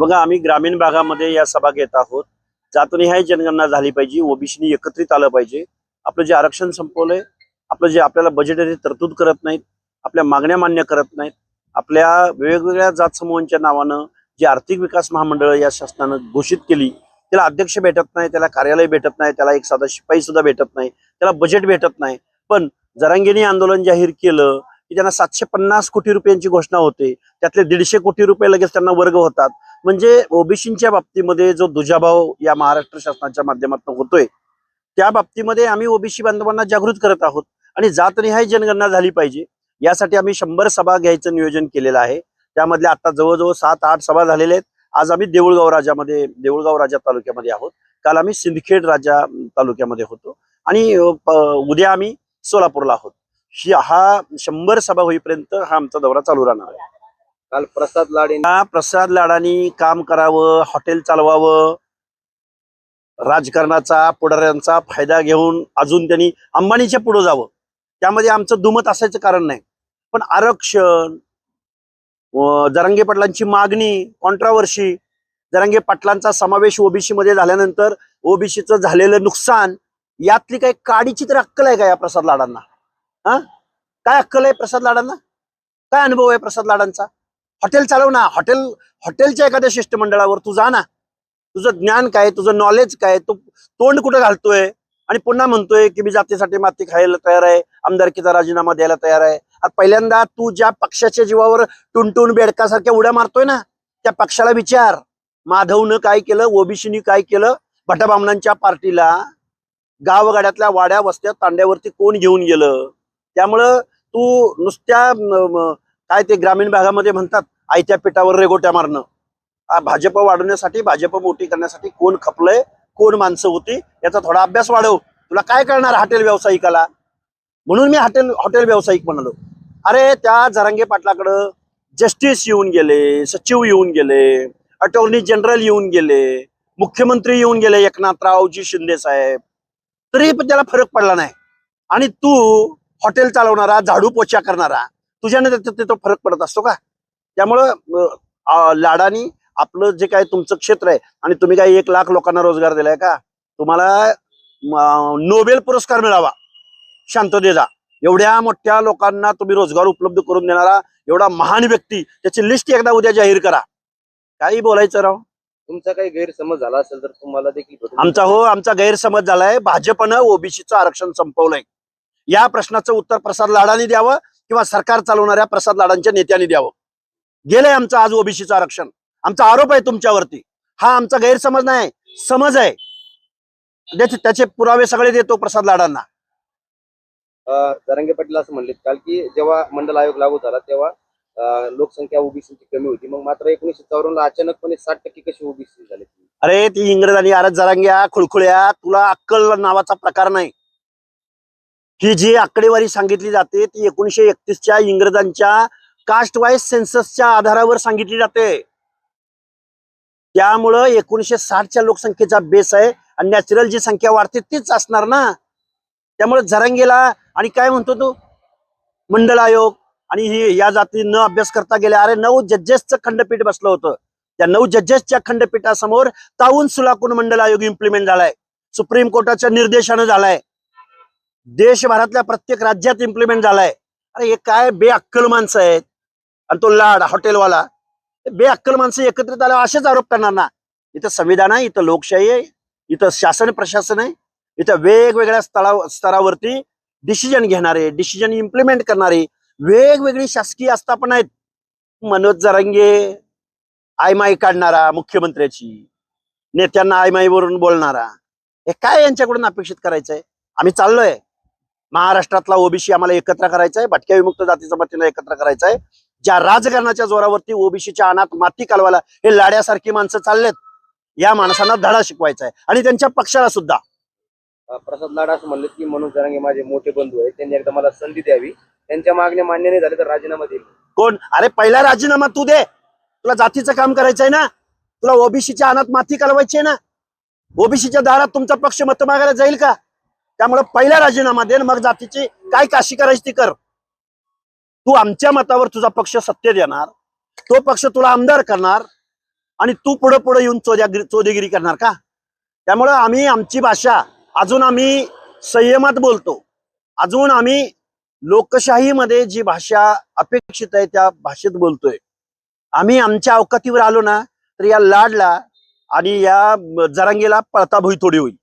बघा, आम्ही ग्रामीण भागामध्ये या सभा घेत आहोत. जातनिहाय जनगणना झाली पाहिजे, ओबीसीनी एकत्रित आलं पाहिजे. आपलं जे आरक्षण संपवलंय, आपलं जे आपल्याला बजेटरी तरतूद करत नाहीत, आपल्या मागण्या मान्य करत नाहीत, आपल्या वेगवेगळ्या जात समूहांच्या नावानं जे आर्थिक विकास महामंडळ या शासनानं घोषित केली, त्याला अध्यक्ष भेटत नाही, त्याला कार्यालय भेटत नाही, त्याला एक साधा शिपाई सुद्धा भेटत नाही, त्याला बजेट भेटत नाही. पण जरांगेंनी आंदोलन जाहीर केलं की त्यांना 750 कोटी रुपयांची घोषणा होते, त्यातले 150 कोटी रुपये लगेच त्यांना वर्ग होतात. म्हणजे ओबीसीच्या बाबतीमध्ये जो दुजाभाव या महाराष्ट्र शासनाच्या माध्यमातून होतोय, त्या बाबतीमध्ये आम्ही ओबीसी बांधवांना जागृत करत आहोत. आणि जातनिहाय जनगणना झाली पाहिजे यासाठी आम्ही 100 सभा घ्यायचं नियोजन केलेलं आहे. त्यामधल्या आता जवळजवळ 7-8 सभा झालेल्या आहेत. आज आम्ही देऊळगाव राजा तालुक्यामध्ये आहोत. काल आम्ही सिंदखेड राजा तालुक्यामध्ये होतो आणि उद्या आम्ही सोलापूरला आहोत. हा 100 सभा होईपर्यंत हा आमचा दौरा चालू राहणार आहे. काल प्रसाद लाडांनी काम करावं, हॉटेल चालवावं, राजकारणाचा पुढाऱ्यांचा फायदा घेऊन अजून त्यांनी अंबानीच्या पुढे जावं, त्यामध्ये आमचं दुमत असायचं कारण नाही. पण आरक्षण, जरांगे पाटलांची मागणी, कॉन्ट्रावर्सी, जरांगे पाटलांचा समावेश ओबीसी मध्ये झाल्यानंतर ओबीसीचं झालेलं नुकसान, यातली काही काडीची तर अक्कल आहे का या प्रसाद लाडांना? काय अक्कल आहे प्रसाद लाडांना? काय अनुभव आहे प्रसाद लाडांचा? हॉटेल चालव ना, हॉटेलच्या एखाद्या शिष्टमंडळावर तू जा ना. तुझं ज्ञान काय, तुझं नॉलेज काय, तू तोंड कुठं घालतोय आणि पुन्हा म्हणतोय की मी जातीसाठी माती खायला तयार आहे, आमदारकीचा राजीनामा द्यायला तयार आहे. आता पहिल्यांदा तू ज्या पक्षाच्या जीवावर टुनटुन बेडकासारख्या उड्या मारतोय ना, त्या पक्षाला विचार. माधवनं काय केलं, ओबीसीनी काय केलं? भटाबामणांच्या पार्टीला गावगाड्यातल्या वाड्या वस्त्या तांड्यावरती कोण घेऊन गेलं? त्यामुळं तू नुसत्या काय ते ग्रामीण भागामध्ये म्हणतात आयत्या पिठावर रेगोट्या मारणं. भाजप वाढवण्यासाठी, भाजप मोठी करण्यासाठी कोण खपलंय, कोण माणसं होती, याचा थोडा अभ्यास वाढव. तुला काय करणार हॉटेल व्यावसायिकाला? म्हणून मी हॉटेल व्यावसायिक म्हणालो. अरे त्या जरांगे पाटलाकडं जस्टिस येऊन गेले, सचिव येऊन गेले, अटॉर्नी जनरल येऊन गेले, मुख्यमंत्री येऊन गेले एकनाथरावजी शिंदे साहेब, तरी पण त्याला फरक पडला नाही. आणि तू हॉटेल चालवणारा, झाडू पोछा करणारा, तुझ्याने तो फरक पडत असतो का? त्यामुळं लाडानी आपलं जे काय तुमचं क्षेत्र आहे, आणि तुम्ही काय 1 लाख लोकांना रोजगार दिलाय का? तुम्हाला नोबेल पुरस्कार मिळावा शांततेचा. एवढ्या मोठ्या लोकांना तुम्ही रोजगार उपलब्ध करून देणारा एवढा महान व्यक्ती, त्याची लिस्ट एकदा उद्या जाहीर करा. काही बोलायचं राव. तुमचा काही गैरसमज झाला असेल तर तुम्हाला देखील आमचा गैरसमज झालाय. भाजपनं ओबीसीचं आरक्षण संपवलंय. या प्रश्नाचं उत्तर प्रसाद लाडांनी द्यावं किंवा सरकार चालवणाऱ्या प्रसाद लाडांच्या नेत्यांनी द्यावं. गेलंय आमचं आज ओबीसीचं आरक्षण. आमचा आरोप आहे तुमच्यावरती. हा आमचा गैरसमज नाही, समज आहे. त्याचे पुरावे सगळे देतो प्रसाद लाडांना. जरांगे पाटील असं म्हणले काल की जेव्हा मंडल आयोग लागू झाला तेव्हा लोकसंख्या ओबीसीची कमी होती, मग मात्र 1954 ला अचानकपणे 60% कशी ओबीसी झाली? अरे ती इंग्रजांनी, अरे जरांग्या खुळखुळ्या, तुला अक्कल नावाचा प्रकार नाही. ही जी आकडेवारी सांगितली जाते ती 1931च्या इंग्रजांच्या कास्ट वाईज सेन्ससच्या आधारावर सांगितली जाते. त्यामुळं 1960च्या लोकसंख्येचा बेस आहे आणि नॅचरल जी संख्या वाढते तीच असणार ना. त्यामुळे जरांगेला आणि काय म्हणतो तो मंडल आयोग आणि ही या जाती न अभ्यास करता गेल्या. अरे 9 जजेसचं खंडपीठ बसलं होतं. त्या 9 जजेसच्या खंडपीठासमोर ताऊन सुलाकून मंडल आयोग इम्प्लिमेंट झालाय. सुप्रीम कोर्टाच्या निर्देशानं झालाय. देशभरातल्या प्रत्येक राज्यात इम्प्लिमेंट झालाय. अरे हे काय बेअक्कल माणसं आहेत. आणि तो लाड हॉटेलवाला, बेअक्कल माणसं एकत्रित आल्यावर असेच आरोप करणार ना. इथं संविधान आहे, इथं लोकशाही आहे, इथं शासन प्रशासन आहे, इथं वेगवेगळ्या स्तरावरती डिसिजन घेणारे, डिसिजन इम्प्लिमेंट करणारे वेगवेगळी शासकीय आस्थापना आहेत. मनोज जरांगे आयमाई काढणारा मुख्यमंत्र्याची, नेत्यांना आयमाईवरून बोलणारा, हे काय यांच्याकडून अपेक्षित करायचंय? आम्ही चाललोय. महाराष्ट्रातला ओबीसी आम्हाला एकत्र करायचा आहे, भटक्या विमुक्त जाती जमातीला एकत्र करायचा आहे. ज्या राजकारणाच्या जोरावरती ओबीसीच्या अनाथ माती कालवायला हे लाड्यासारखी माणसं चाललेत, या माणसांना धडा शिकवायचा आहे आणि त्यांच्या पक्षाला सुद्धा. प्रसाद लाड असं म्हणले की मनोज जरांगे माझे मोठे बंधू आहेत, त्यांनी एकदा मला संधी द्यावी, त्यांच्या मागण्या मान्य नाही झाले तर राजीनामा देईल. कोण? अरे पहिला राजीनामा तू दे. तुला जातीचं काम करायचंय ना, तुला ओबीसीच्या अनाथ माती कालवायची आहे ना. ओबीसीच्या दारात तुमचा पक्ष मत मागायला जाईल का? त्यामुळे पहिला राजीनामा दे, मग जातीची काय काशी करायची ती कर. तू आमच्या मतावर तुझा पक्ष सत्तेत येणार, तो पक्ष तुला आमदार करणार आणि तू पुढं पुढे येऊन चोदेगिरी करणार का? त्यामुळं आम्ही आमची भाषा अजून आम्ही संयमात बोलतो. अजून आम्ही लोकशाहीमध्ये जी भाषा अपेक्षित आहे त्या भाषेत बोलतोय. आम्ही आमच्या अवकातीवर आलो ना तर या लाडला आणि या जरांगेला पळता भुई थोडी होईल.